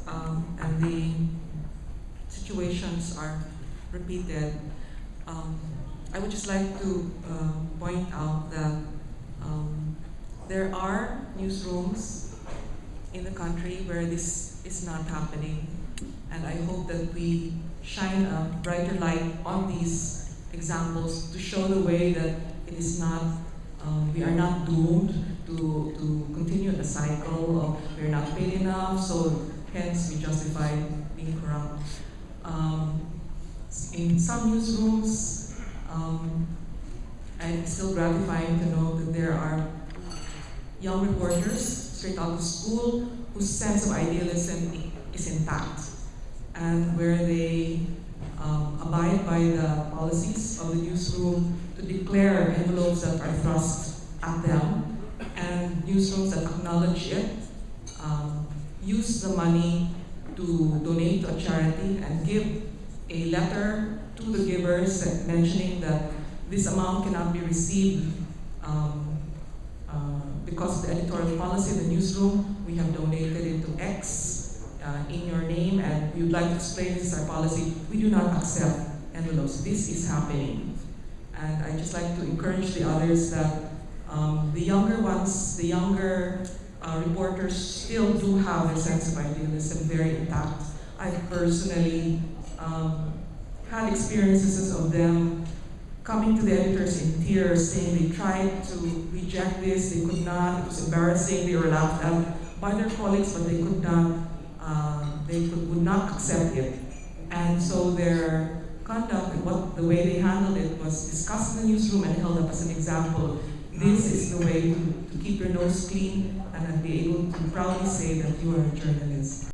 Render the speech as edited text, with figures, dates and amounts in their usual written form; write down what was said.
and the situations are repeated, I would just like to point out that there are newsrooms in the country where this is not happening, and I hope that we shine a brighter light on these examples to show the way that it is not, we are not doomed to continue the cycle of we're not paid enough, so hence we justify being corrupt. In some newsrooms, and it's still gratifying to know that there are young reporters straight out of school whose sense of idealism is intact, and where they abide by the policies of the newsroom to declare envelopes that are thrust at them, and newsrooms that acknowledge it, use the money to donate to a charity and give a letter to the givers mentioning that this amount cannot be received because of the editorial policy of the newsroom. We have donated it to X in your name, and we would like to explain this is our policy. We do not accept envelopes. This is happening. And I just like to encourage the others that the younger ones, the younger reporters still do have a sense of idealism very intact. I personally had experiences of them coming to the editors in tears, saying they tried to reject this, they could not, it was embarrassing, they were laughed at by their colleagues, but they could not, would not accept it. And so their conduct and the way they handled it was discussed in the newsroom and held up as an example. This is the way to keep your nose clean and be able to proudly say that you are a journalist.